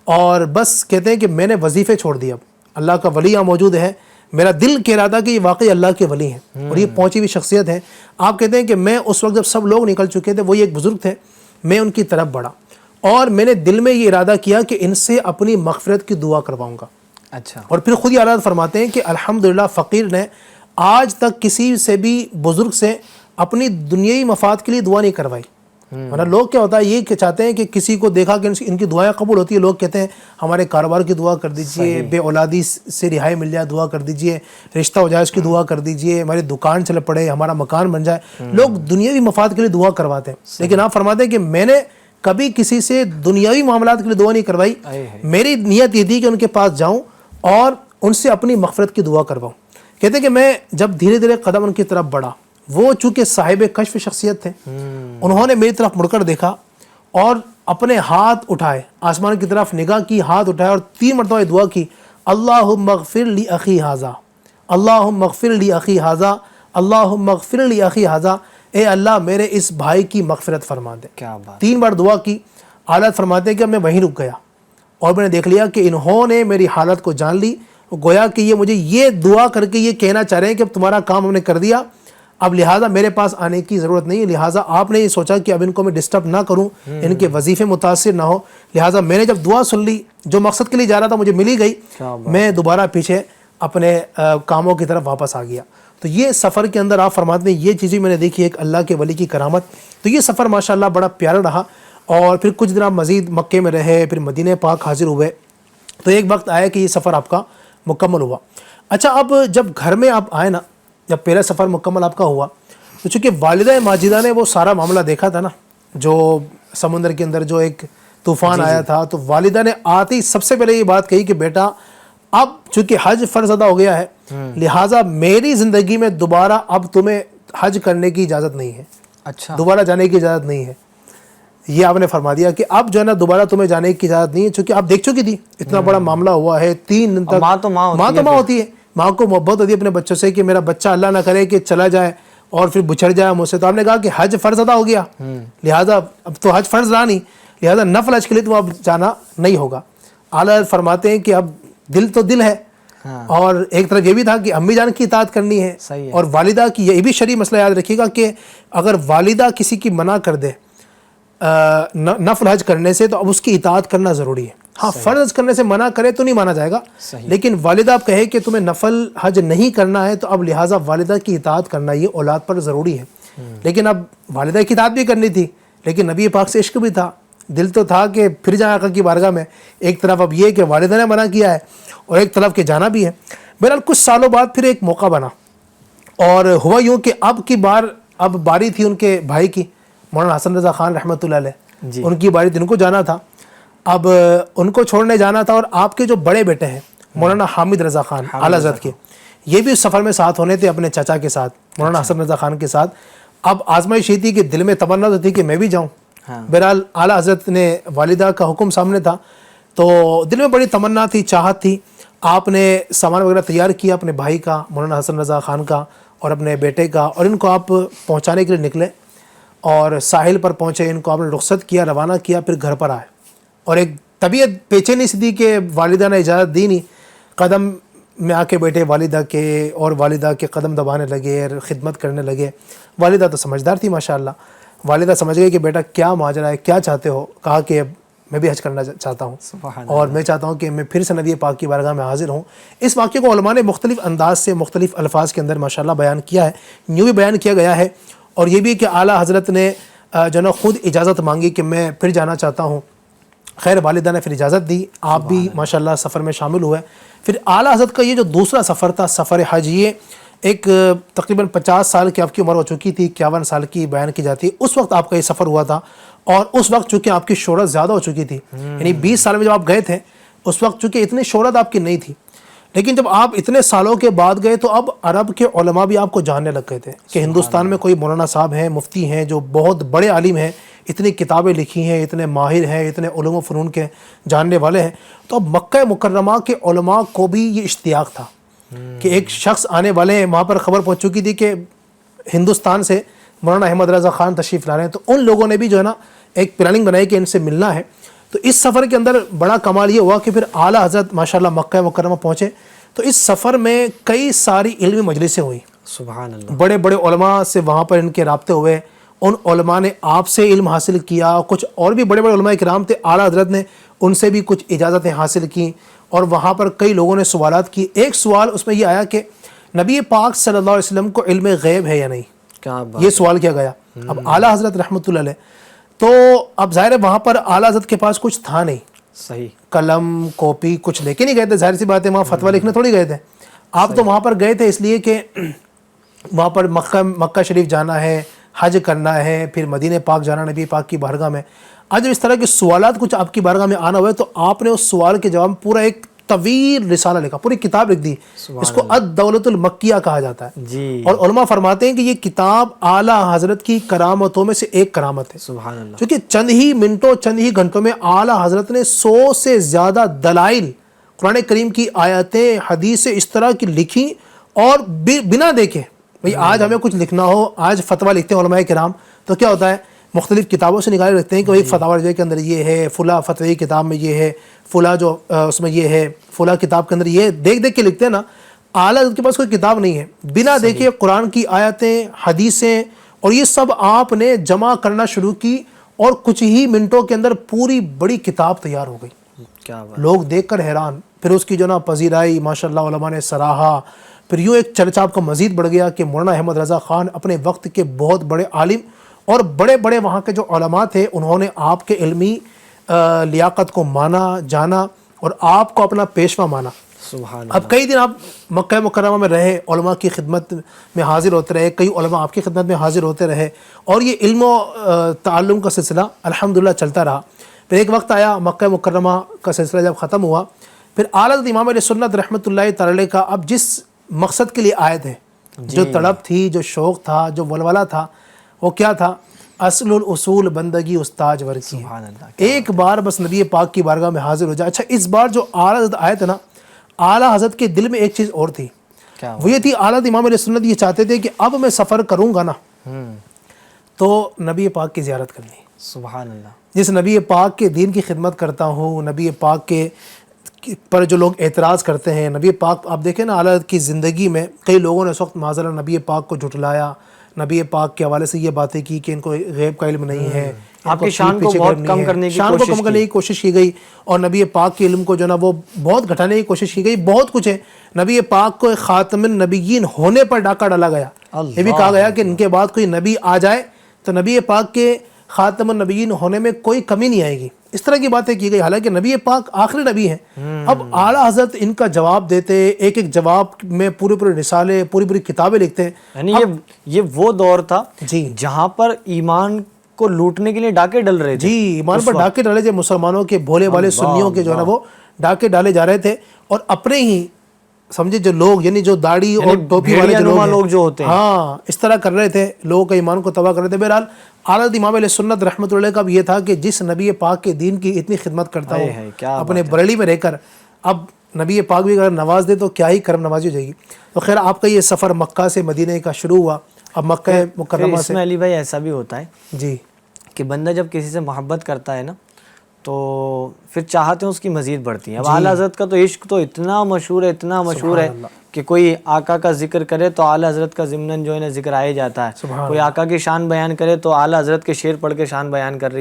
اور بس کہتے ہیں کہ میں نے وظیفے چھوڑ دیے. اب اللہ کا ولی یہاں موجود ہے, میرا دل کہہ رہا تھا کہ یہ واقعی اللہ کے ولی ہیں اور یہ پہنچی ہوئی شخصیت ہے. آپ کہتے ہیں کہ میں اس وقت جب سب لوگ نکل چکے تھے, وہی ایک بزرگ تھے, میں ان کی طرف بڑھا اور میں نے دل میں یہ ارادہ کیا کہ ان سے اپنی مغفرت کی دعا کرواؤں گا. اچھا, اور پھر خود ہی حالات فرماتے ہیں کہ الحمدللہ فقیر نے آج تک کسی سے بھی بزرگ سے اپنی دنیاوی مفاد کے لیے دعا نہیں کروائی. ورنہ لوگ کیا ہوتا ہے یہ کہ چاہتے ہیں کہ کسی کو دیکھا کہ ان کی دعائیں قبول ہوتی ہے, لوگ کہتے ہیں ہمارے کاروبار کی دعا کر دیجئے, بے اولادی سے رہائی مل جائے دعا کر دیجئے, رشتہ ہو جائے اس کی دعا کر دیجئے, ہماری دکان چل پڑے, ہمارا مکان بن جائے. لوگ دنیاوی مفاد کے لیے دعا کرواتے ہیں, لیکن آپ فرماتے ہیں کہ میں نے کبھی کسی سے دنیاوی معاملات کے لیے دعا نہیں کروائی. میری نیت یہ تھی کہ ان کے پاس جاؤں اور ان سے اپنی مغفرت کی دعا کرواؤں. کہتے ہیں کہ میں جب دھیرے دھیرے قدم ان کی طرف بڑھا, وہ چونکہ صاحب کشف شخصیت تھے، انہوں نے میری طرف مڑ کر دیکھا اور اپنے ہاتھ اٹھائے، آسمان کی طرف نگاہ کی، ہاتھ اٹھائے اور 3 مرتبہ دعا کی، اللہم اغفر لی اخی ھذا، اللہم اغفر لی اخی ھذا، اللہم اغفر لی اخی ھذا، اے اللہ میرے اس بھائی کی مغفرت فرما دے۔ کیا بات، 3 بار دعا کی۔ حالت فرماتے ہیں کہ میں وہیں رک گیا اور میں نے دیکھ لیا کہ انہوں نے میری حالت کو جان لی، گویا کہ یہ مجھے یہ دعا کر کے یہ کہنا چاہ رہے ہیں کہ اب تمہارا کام ہم نے کر دیا، اب لہٰذا میرے پاس آنے کی ضرورت نہیں ہے، لہٰذا آپ نے یہ سوچا کہ اب ان کو میں ڈسٹرب نہ کروں، ان کے وظیفے متاثر نہ ہو، لہٰذا میں نے جب دعا سن لی، جو مقصد کے لیے جا رہا تھا مجھے ملی گئی، میں دوبارہ پیچھے اپنے کاموں کی طرف واپس آ گیا۔ تو یہ سفر کے اندر آپ فرماتے ہیں یہ چیزیں میں نے دیکھی، ایک اللہ کے ولی کی کرامت۔ تو یہ سفر ماشاءاللہ بڑا پیارا رہا، اور پھر کچھ دن آپ مزید مکے میں رہے، پھر مدینہ پاک حاضر ہوئے، تو ایک وقت آیا کہ یہ سفر آپ کا مکمل ہوا۔ اچھا، اب جب گھر میں آپ آئے نا، جب پہلا سفر مکمل آپ کا ہوا، تو چونکہ والدہ ماجدہ نے وہ سارا معاملہ دیکھا تھا نا، جو سمندر کے اندر جو ایک طوفان آیا تھا، تو والدہ نے آتے ہی سب سے پہلے یہ بات کہی کہ بیٹا اب چونکہ حج فرض ادا ہو گیا ہے، لہٰذا میری زندگی میں دوبارہ اب تمہیں حج کرنے کی اجازت نہیں ہے، اچھا، دوبارہ جانے کی اجازت نہیں ہے۔ یہ آپ نے فرما دیا کہ اب جو ہے نا دوبارہ تمہیں جانے کی اجازت نہیں ہے، چونکہ آپ دیکھ چکی تھی اتنا بڑا معاملہ ہوا ہے، 3 دن تک ماں تو ماں ہوتی ہے، ماں کو محبت ہوتی ہے اپنے بچوں سے کہ میرا بچہ اللہ نہ کرے کہ چلا جائے اور پھر بچھڑ جائے مجھ سے۔ تو آپ نے کہا کہ حج فرض ادا ہو گیا، لہٰذا اب تو حج فرض رہا نہیں، لہٰذا نفل حج کے لیے تو اب جانا نہیں ہوگا۔ اعلیٰ فرماتے ہیں کہ اب دل تو دل ہے، اور ایک طرف یہ بھی تھا کہ امی جان کی اطاعت کرنی ہے، اور والدہ کی، یہ بھی شرعی مسئلہ یاد رکھیے گا کہ اگر والدہ کسی کی منع کر دے نفل حج کرنے سے تو اب اس کی اطاعت کرنا ضروری ہے۔ ہاں، فرض حج کرنے سے منع کرے تو نہیں مانا جائے گا، لیکن والدہ اب کہے کہ تمہیں نفل حج نہیں کرنا ہے تو اب لہٰذا والدہ کی اطاعت کرنا یہ اولاد پر ضروری ہے۔ لیکن اب والدہ کی اطاعت بھی کرنی تھی، لیکن نبی پاک سے عشق بھی تھا، دل تو تھا کہ پھر جائیں آقا کی بارگاہ میں، ایک طرف اب یہ کہ والدہ نے منع کیا ہے اور ایک طرف کہ جانا بھی ہے۔ بہرحال کچھ سالوں بعد پھر ایک موقع بنا، اور ہوا یوں کہ اب باری تھی ان کے بھائی کی، مولانا حسن رضا خان رحمۃ اللہ علیہ، ان کی باری تھی، ان کو جانا تھا، اب ان کو چھوڑنے جانا تھا، اور آپ کے جو بڑے بیٹے ہیں مولانا حامد رضا خان اعلیٰ حضرت کے، یہ بھی اس سفر میں ساتھ ہونے تھے اپنے چچا کے ساتھ، مولانا حسن رضا خان کے ساتھ۔ اب آزمائش یہ تھی کہ دل میں تمنا تو تھی کہ میں بھی جاؤں، بہرحال اعلیٰ حضرت نے والدہ کا حکم سامنے تھا، تو دل میں بڑی تمنا تھی، چاہت تھی۔ آپ نے سامان وغیرہ تیار کیا اپنے بھائی کا، مولانا حسن رضا خان کا اور اپنے بیٹے کا، اور ان کو آپ پہنچانے کے لیے نکلے اور ساحل پر پہنچے، ان کو آپ نے رخصت کیا، روانہ کیا، پھر گھر پر آئے، اور ایک طبیعت بے چینی سی تھی کہ والدہ نے اجازت دی نہیں، قدم میں آ کے بیٹھے والدہ کے، اور والدہ کے قدم دبانے لگے، خدمت کرنے لگے۔ والدہ تو سمجھدار تھی ماشاءاللہ، والدہ سمجھ گئی کہ بیٹا کیا ماجرا ہے، کیا چاہتے ہو؟ کہا کہ میں بھی حج کرنا چاہتا ہوں، اور میں چاہتا ہوں کہ میں پھر سے نبی پاک کی بارگاہ میں حاضر ہوں۔ اس واقعے کو علماء نے مختلف انداز سے، مختلف الفاظ کے اندر ماشاءاللہ بیان کیا ہے، یوں بھی بیان کیا گیا ہے، اور یہ بھی کہ اعلیٰ حضرت نے جو نا خود اجازت مانگی کہ میں پھر جانا چاہتا ہوں۔ خیر والدہ نے پھر اجازت دی، آپ بھی ماشاءاللہ سفر میں شامل ہوئے۔ پھر اعلیٰ حضرت کا یہ جو دوسرا سفر تھا، سفر حج، یہ ایک تقریباً 50 سال کی آپ کی عمر ہو چکی تھی، 51 سال کی بیان کی جاتی ہے، اس وقت آپ کا یہ سفر ہوا تھا، اور اس وقت چونکہ آپ کی شہرت زیادہ ہو چکی تھی، یعنی 20 سال میں جب آپ گئے تھے اس وقت چونکہ اتنی شہرت آپ کی نہیں تھی، لیکن جب آپ اتنے سالوں کے بعد گئے تو اب عرب کے علماء بھی آپ کو جاننے لگ گئے تھے کہ ہندوستان میں کوئی مولانا صاحب ہیں، مفتی ہیں، جو بہت بڑے عالم ہیں، اتنی کتابیں لکھی ہیں، اتنے ماہر ہیں، اتنے علوم و فنون کے جاننے والے ہیں۔ تو اب مکہ مکرمہ کے علماء کو بھی یہ اشتیاق تھا کہ ایک شخص آنے والے ہیں، وہاں پر خبر پہنچ چکی تھی کہ ہندوستان سے مولانا احمد رضا خان تشریف لا رہے ہیں، تو ان لوگوں نے بھی جو ہے نا ایک پلاننگ بنائی کہ ان سے ملنا ہے۔ تو اس سفر کے اندر بڑا کمال یہ ہوا کہ پھر اعلیٰ حضرت ماشاءاللہ مکہ مکرمہ پہنچے، تو اس سفر میں کئی ساری علمی مجلسیں ہوئیں، سبحان اللہ، بڑے بڑے علماء سے وہاں پر ان کے رابطے ہوئے، ان علماء نے آپ سے علم حاصل کیا، کچھ اور بھی بڑے بڑے علماء کرام تھے، اعلیٰ حضرت نے ان سے بھی کچھ اجازتیں حاصل کیں، اور وہاں پر کئی لوگوں نے سوالات کی۔ ایک سوال اس میں یہ آیا کہ نبی پاک صلی اللہ علیہ وسلم کو علم غیب ہے یا نہیں، کیا بات، یہ سوال کیا گیا۔ اب اعلیٰ حضرت رحمۃ اللہ علیہ، تو اب ظاہر ہے وہاں پر اعلیٰ حضرت کے پاس کچھ تھا نہیں، صحیح، قلم کاپی کچھ لے کے نہیں گئے تھے، ظاہر سی بات ہے وہاں فتویٰ لکھنے تھوڑی گئے تھے، آپ تو وہاں پر گئے تھے اس لیے کہ وہاں پر مکہ شریف جانا ہے، حج کرنا ہے، پھر مدینہ پاک جانا نبی پاک کی بارگاہ میں۔ آج جب اس طرح کے سوالات کچھ آپ کی بارگاہ میں آنا ہوئے تو آپ نے اس سوال کے جواب میں پورا ایک طویل رسالہ لکھا, پوری کتاب لکھ دی. اس کو الدولۃ المکیہ کہا جاتا ہے. جی. اور علماء فرماتے ہیں کہ یہ کتاب اعلیٰ حضرت کی کرامتوں میں سے ایک کرامت ہے. سبحان اللہ. کیونکہ چند ہی منٹوں چند ہی گھنٹوں میں اعلیٰ حضرت نے 100 سے زیادہ دلائل قرآن کریم کی آیتیں حدیث اس طرح کی لکھی, اور بنا دیکھے. بھئی آج ہمیں کچھ لکھنا ہو, آج فتویٰ لکھتے ہیں علماء کرام, تو کیا ہوتا ہے مختلف کتابوں سے نکالے رکھتے ہیں کہ بھئی فتاوی رضویہ کے اندر یہ ہے, فلاں فتوی کتاب میں یہ ہے, فلاں جو اس میں یہ ہے, فلاں کتاب کے اندر یہ, دیکھ دیکھ کے لکھتے ہیں نا. اعلیٰ حضرت کے پاس کوئی کتاب نہیں ہے, بنا دیکھے قرآن کی آیتیں, حدیثیں اور یہ سب آپ نے جمع کرنا شروع کی, اور کچھ ہی منٹوں کے اندر پوری بڑی کتاب تیار ہو گئی. کیا بات. لوگ دیکھ کر حیران, پھر اس کی جو نا پذیرائی ماشاءاللہ علماء نے سراہا. پھر یوں ایک چرچا آپ کا مزید بڑھ گیا کہ مولانا احمد رضا خان اپنے وقت کے بہت بڑے عالم اور بڑے بڑے وہاں کے جو علماء تھے, انہوں نے آپ کے علمی لیاقت کو مانا, جانا, اور آپ کو اپنا پیشوا مانا. سبحان اللہ. اب کئی دن آپ مکہ مکرمہ میں رہے, علماء کی خدمت میں حاضر ہوتے رہے, کئی علماء آپ کی خدمت میں حاضر ہوتے رہے, اور یہ علم و تعلم کا سلسلہ الحمدللہ چلتا رہا. پھر ایک وقت آیا مکہ مکرمہ کا سلسلہ جب ختم ہوا, پھر اعلیٰ حضرت امام علیہ سنت رحمۃ اللہ تعالی علیہ کا اب جس مقصد کے لیے آئے تھے, جو تڑپ تھی, جو شوق تھا, جو ولولہ تھا, وہ کیا تھا؟ اصل الاصول بندگی استاج ور کی. سبحان اللہ. ایک بار بس نبی پاک کی بارگاہ میں حاضر ہو جائے. اچھا اس بار جو اعلیٰ حضرت آئے تھے نا, اعلیٰ حضرت کے دل میں ایک چیز اور تھی, وہ یہ تھی, اعلیٰ حضرت امام علیہ سنت یہ چاہتے تھے کہ اب میں سفر کروں گا نا تو نبی پاک کی زیارت کرنی. سبحان اللہ. جس نبی پاک کے دین کی خدمت کرتا ہوں, نبی پاک کے پر جو لوگ اعتراض کرتے ہیں, نبی پاک آپ دیکھیں نا اعلیٰ حضرت کی زندگی میں کئی لوگوں نے اس وقت معاذ اللہ نبی پاک کو جھٹلایا, نبی پاک کے حوالے سے یہ باتیں کی کہ ان کو غیب کا علم نہیں ہے, آپ کی شان کو بہت کم کرنے کی کوشش کی گئی, اور نبی پاک کے علم کو جو نا وہ بہت گھٹانے کی کوشش کی گئی. بہت کچھ ہے. نبی پاک کو خاتم النبیین ہونے پر ڈاکہ ڈالا گیا. یہ بھی کہا گیا کہ ان کے بعد کوئی نبی آ جائے تو نبی پاک کے خاتم النبیین ہونے میں کوئی کمی نہیں آئے گی. اس طرح کی باتیں کی گئی, حالانکہ نبی پاک آخری نبی ہیں. اب اعلیٰ حضرت ان کا جواب دیتے, ایک ایک جواب میں پورے پورے رسالے, پوری پوری کتابیں لکھتے ہیں. یعنی یہ وہ دور تھا جی جہاں پر ایمان کو لوٹنے کے لیے ڈاکے ڈل رہے تھے. جی, ایمان پر ڈاکے ڈالے تھے, مسلمانوں کے بھولے والے سنیوں کے جو ہے نا وہ ڈاکے ڈالے جا رہے تھے, اور اپنے ہی سمجھے جو لوگ, یعنی جو داڑھی اور ٹوپی والے لوگ جو ہوتے ہیں, ہاں اس طرح کر رہے تھے, لوگوں کا ایمان کو تباہ کر رہے تھے. بہرحال اعلیٰ امام علیہ سنت رحمۃ اللہ کا بھی یہ تھا کہ جس نبی پاک کے دین کی اتنی خدمت کرتا ہوں اپنے بریلی میں رہ کر, اب نبی پاک بھی اگر نواز دے تو کیا ہی کرم نوازی ہو جائے گی. تو خیر آپ کا یہ سفر مکہ سے مدینہ کا شروع ہوا. اب مکہ مکرمہ سے علی بھائی ایسا بھی ہوتا ہے جی کہ بندہ جب کسی سے محبت کرتا ہے نا تو پھر چاہتے ہیں اس کی مزید بڑھتی ہیں. اب اعلیٰ حضرت کا تو عشق تو اتنا مشہور ہے, اتنا مشہور ہے کہ کوئی آقا کا ذکر کرے تو اعلیٰ حضرت کا ضمناً جو ہے نا ذکر آئے جاتا ہے. کوئی آقا کی شان بیان کرے تو اعلیٰ حضرت کے شعر پڑھ کے شان بیان کر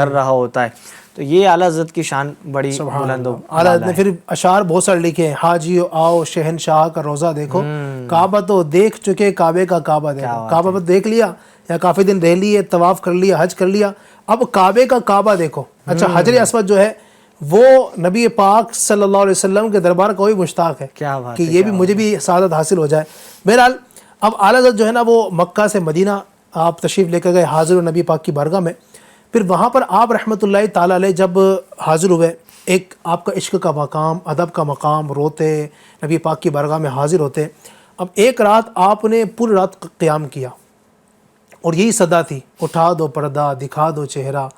رہا ہوتا ہے. تو یہ اعلیٰ حضرت کی شان بڑی بلند و اعلیٰ حضرت نے پھر اشعار بہت سارے لکھے. حاجیو آؤ شہنشاہ کا روزہ دیکھو, کعبہ تو دیکھ چکے, کعبے کا کعبہ دیکھو. کعبہ تو دیکھ لیا, یا کافی دن رہ لیے, طواف کر لیا, حج کر لیا, اب کعبے کا کعبہ دیکھو. اچھا حجر اسود جو ہے وہ نبی پاک صلی اللہ علیہ وسلم کے دربار کا وہی مشتاق ہے کہ یہ بھی مجھے بھی سعادت حاصل ہو جائے. بہرحال اب اعلیٰ حضرت جو ہے نا وہ مکہ سے مدینہ آپ تشریف لے کر گئے حاضر نبی پاک کی بارگاہ میں. پھر وہاں پر آپ رحمۃ اللہ تعالیٰ علیہ جب حاضر ہوئے, ایک آپ کا عشق کا مقام, ادب کا مقام, روتے نبی پاک کی بارگاہ میں حاضر ہوتے. اب ایک رات آپ نے پوری رات قیام کیا, اور یہی صدا تھی, اٹھا دو پردہ دکھا دو چہرہ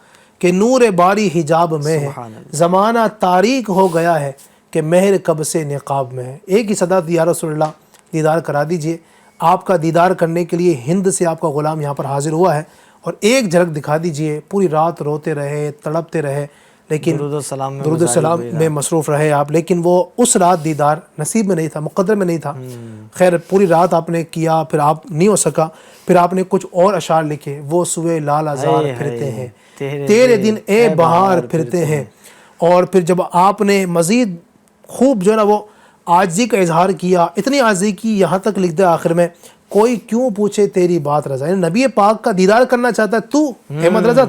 کہ نور باری حجاب میں ہے, زمانہ تاریک ہو گیا ہے کہ مہر کب سے نقاب میں ہے. ایک ہی صدا تھی, یا رسول اللہ دیدار کرا دیجئے. آپ کا دیدار کرنے کے لیے ہند سے آپ کا غلام یہاں پر حاضر ہوا ہے, اور ایک جھلک دکھا دیجئے. پوری رات روتے رہے, تڑپتے رہے, لیکن درود السلام میں مصروف رہے آپ, لیکن وہ اس رات دیدار نصیب میں نہیں تھا, مقدر میں نہیں تھا. خیر پوری رات آپ نے کیا, پھر آپ نہیں ہو سکا. پھر آپ نے کچھ اور اشعار لکھے, وہ سوئے لال ازار پھرتے ہیں, تیرے دن اے بہار پھرتے ہیں. اور پھر جب آپ نے مزید خوب جو ہے نا وہ عاجزی کا اظہار کیا, اتنی عاجزی کی یہاں تک لکھ دیا آخر میں, کوئی کیوں پوچھے تیری بات رضا. یعنی نبی پاک کا دیدار کرنا چاہتا ہے تو احمد رضا,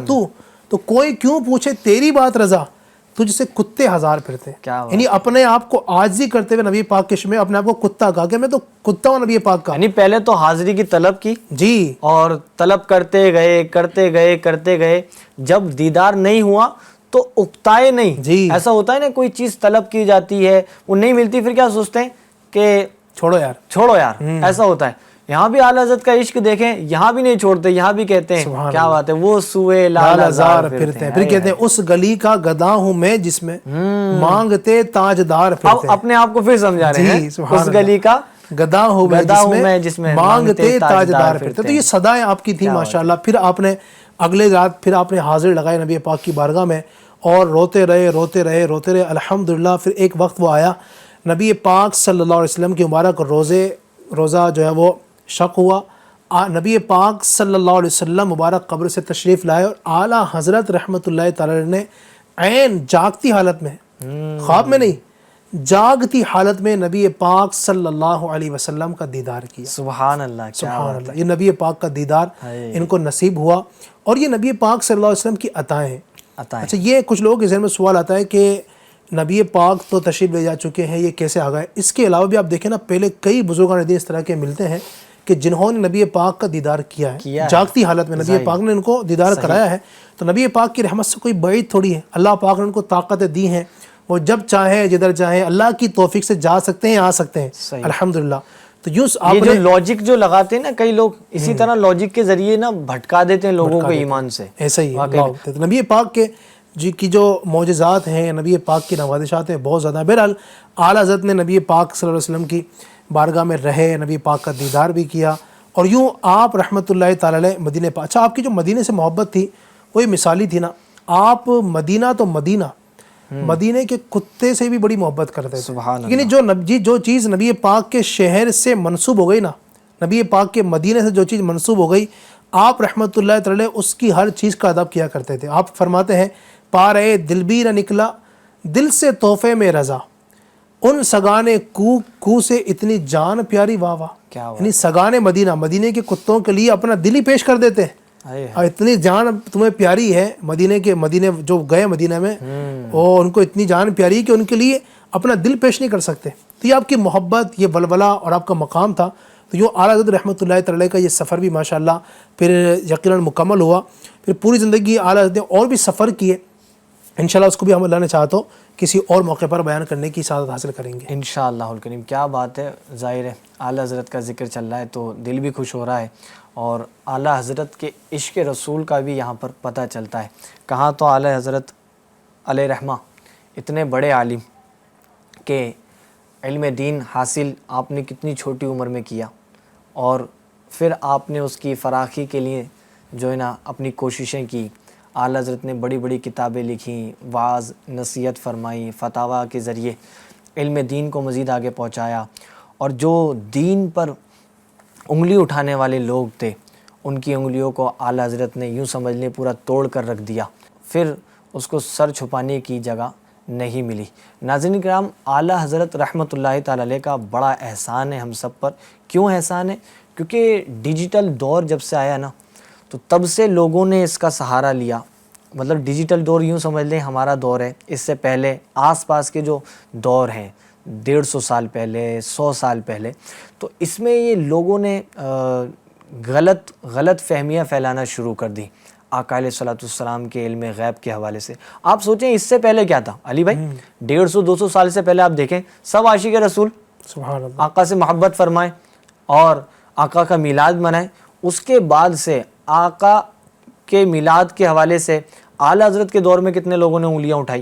تو کوئی کیوں پوچھے تیری بات رضا, تجھ سے کتے ہزار پھرتے. یعنی اپنے آپ کو عاجزی کرتے ہوئے نبی پاک کے شمع اپنے آپ کو کتا کہا کہ میں تو کتا ہوں نبی پاک کا. یعنی پہلے تو حاضری کی طلب کی جی, اور طلب کرتے گئے, جب دیدار نہیں ہوا تو اکتائے نہیں. جی ایسا ہوتا ہے نا کوئی چیز طلب کی جاتی ہے وہ نہیں ملتی پھر کیا سوچتے ہیں کہ چھوڑو یار ایسا ہوتا ہے. یہاں بھی اعلیٰ حضرت کا عشق دیکھیں, یہاں بھی نہیں چھوڑتے, یہاں بھی کہتے ہیں کیا بات ہے وہ سوئے لال ہزار پھرتے ہیں. پھر کہتے ہیں اس گلی کا گدا ہوں میں جس میں مانگتے تاجدار پھرتے ہیں. اب اپنے آپ کو پھر سمجھا رہے ہیں اس گلی کا گدا ہوں میں جس میں مانگتے تاجدار پھرتے. تو یہ صدائیں آپ کی تھی ماشاءاللہ. پھر آپ نے اگلے رات پھر آپ نے حاضر لگائے نبی پاک کی بارگاہ میں اور روتے رہے الحمدللہ. پھر ایک وقت وہ آیا نبی پاک صلی اللہ علیہ وسلم کی مبارک روزہ جو ہے وہ شق ہوا. نبی پاک صلی اللہ علیہ وسلم مبارک قبر سے تشریف لائے اور اعلیٰ حضرت رحمۃ اللہ تعالی نے عین جاگتی حالت میں, خواب میں نہیں, جاگتی حالت میں نبی پاک صلی اللہ علیہ وسلم کا دیدار کیا. سبحان اللہ, سبحان اللہ. یہ نبی پاک کا دیدار ان کو نصیب ہوا اور یہ نبی پاک صلی اللہ علیہ وسلم کی عطائیں ہیں. اچھا, یہ کچھ لوگوں کے ذہن میں سوال آتا ہے کہ نبی پاک تو تشریف لے جا چکے ہیں, یہ کیسے آ گئے؟ اس کے علاوہ بھی آپ دیکھیں نا, پہلے کئی بزرگان دین اس طرح کے ملتے ہیں کہ جنہوں نے نبی پاک کا دیدار کیا ہے جاگتی حالت میں. نبی پاک نے ان کو دیدار کرایا ہے. تو نبی پاک کی رحمت سے کوئی بعید تھوڑی ہے. اللہ پاک نے ان کو طاقتیں دی ہیں, وہ جب چاہیں جدھر چاہیں اللہ کی توفیق سے جا سکتے ہیں, آ سکتے ہیں الحمدللہ. تو یہ جو لاجک جو لگاتے ہیں نا کئی لوگ, اسی طرح لاجک کے ذریعے نا بھٹکا دیتے ہیں لوگوں کو ایمان سے. ایسا ہی ہے. نبی پاک کے کی جو معجزات ہیں, نبی پاک کی نوازشات ہیں, بہت زیادہ. بہرحال اعلیٰ حضرت نے نبی پاک صلی اللہ علیہ وسلم کی بارگاہ میں رہے, نبی پاک کا دیدار بھی کیا اور یوں آپ رحمۃ اللہ تعالی علیہ مدینے پاک. اچھا, آپ کی جو مدینے سے محبت تھی وہ یہ مثالی تھی نا. آپ مدینہ تو مدینے کے کتے سے بھی بڑی محبت کرتے تھے. یعنی جو چیز نبی پاک کے شہر سے منسوب ہو گئی نا, نبی پاک کے مدینے سے جو چیز منسوب ہو گئی, آپ رحمۃ اللہ تعالی اس کی ہر چیز کا ادب کیا کرتے تھے. آپ فرماتے ہیں پا رہے دل بھی نہ نکلا دل سے تحفے میں رضا, ان سگانے کو سے اتنی جان پیاری واہ واہ. یعنی سگانے مدینے کے کتوں کے لیے اپنا دل ہی پیش کر دیتے ہیں, اور اتنی جان تمہیں پیاری ہے. مدینے جو گئے مدینہ میں, اور ان کو اتنی جان پیاری ہے کہ ان کے لیے اپنا دل پیش نہیں کر سکتے. تو یہ آپ کی محبت, یہ ولولہ اور آپ کا مقام تھا. تو یہ اعلیٰ حضرت رحمۃ اللہ تعالی کا یہ سفر بھی ماشاءاللہ پھر یقیناً مکمل ہوا. پھر پوری زندگی اعلیٰ حضرت نے اور بھی سفر کیے. انشاءاللہ اس کو بھی ہم اللہ نے چاہا تو کسی اور موقع پر بیان کرنے کی سعادت حاصل کریں گے انشاءاللہ الکریم. کیا بات ہے, ظاہر ہے اعلیٰ حضرت کا ذکر چل رہا ہے تو دل بھی خوش ہو رہا ہے, اور اعلیٰ حضرت کے عشق رسول کا بھی یہاں پر پتہ چلتا ہے. کہاں تو اعلیٰ حضرت علیہ رحمہ اتنے بڑے عالم کہ علم دین حاصل آپ نے کتنی چھوٹی عمر میں کیا, اور پھر آپ نے اس کی فراخی کے لیے جو ہے نا اپنی کوششیں کی. اعلیٰ حضرت نے بڑی بڑی کتابیں لکھیں, واعظ نصیحت فرمائی, فتاویٰ کے ذریعے علم دین کو مزید آگے پہنچایا. اور جو دین پر انگلی اٹھانے والے لوگ تھے ان کی انگلیوں کو اعلیٰ حضرت نے یوں سمجھ لیں پورا توڑ کر رکھ دیا, پھر اس کو سر چھپانے کی جگہ نہیں ملی. ناظرین کرام, اعلیٰ حضرت رحمۃ اللہ تعالی علیہ کا بڑا احسان ہے ہم سب پر. کیوں احسان ہے؟ کیونکہ ڈیجیٹل دور جب سے آیا نا تو تب سے لوگوں نے اس کا سہارا لیا. مطلب ڈیجیٹل دور یوں سمجھ لیں ہمارا دور ہے, اس سے پہلے آس پاس کے جو دور ہیں 150 سال پہلے, 100 سال پہلے, تو اس میں یہ لوگوں نے غلط فہمیاں پھیلانا شروع کر دی آقا علیہ الصلوۃ والسلام کے علم غیب کے حوالے سے. آپ سوچیں اس سے پہلے کیا تھا علی بھائی, 150-200 سال سے پہلے آپ دیکھیں سب عاشق رسول, سبحان اللہ, آقا سے محبت فرمائیں اور آقا کا میلاد منائیں. اس کے بعد سے آقا کے میلاد کے حوالے سے اعلیٰ حضرت کے دور میں کتنے لوگوں نے انگلیاں اٹھائی,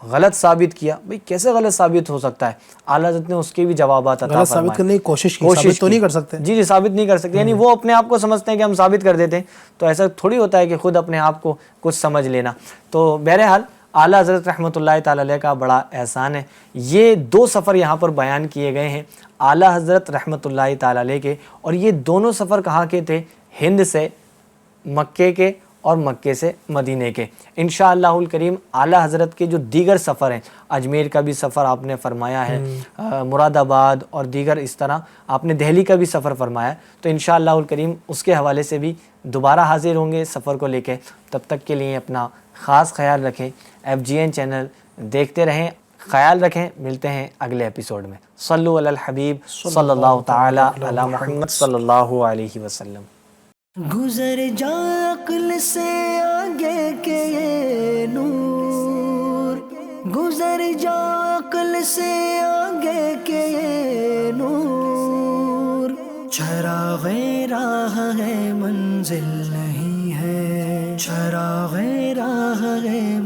غلط ثابت کیا. بھئی کیسے غلط ثابت ہو سکتا ہے؟ اعلیٰ حضرت نے اس کے بھی جوابات عطا فرمائے. غلط ثابت کرنے کی کوشش کی, ثابت تو نہیں کر سکتے. جی ثابت نہیں کر سکتے. یعنی وہ اپنے آپ کو سمجھتے ہیں کہ ہم ثابت کر دیتے ہیں, تو ایسا تھوڑی ہوتا ہے کہ خود اپنے آپ کو کچھ سمجھ لینا. تو بہرحال اعلیٰ حضرت رحمۃ اللہ تعالی علیہ کا بڑا احسان ہے. یہ 2 سفر یہاں پر بیان کیے گئے ہیں اعلیٰ حضرت رحمۃ اللہ تعالی علیہ کے, اور یہ دونوں سفر کہاں کے تھے؟ ہند سے مکے کے اور مکے سے مدینے کے. انشاءاللہ الکریم اعلیٰ حضرت کے جو دیگر سفر ہیں, اجمیر کا بھی سفر آپ نے فرمایا ہے, مراد آباد اور دیگر اس طرح آپ نے دہلی کا بھی سفر فرمایا ہے, تو انشاءاللہ الکریم اس کے حوالے سے بھی دوبارہ حاضر ہوں گے سفر کو لے کے. تب تک کے لیے اپنا خاص خیال رکھیں, FGN چینل دیکھتے رہیں, خیال رکھیں. ملتے ہیں اگلے ایپیسوڈ میں. صلو علی الحبیب صلی اللہ تعالی علی محمد صلی اللہ علیہ وسلم. گزر جا عقل سے آگے کے یہ نور گزر جا عقل سے آگے کے یہ نور، چراغ راہ ہے منزل نہیں ہے، چراغ راہ ہے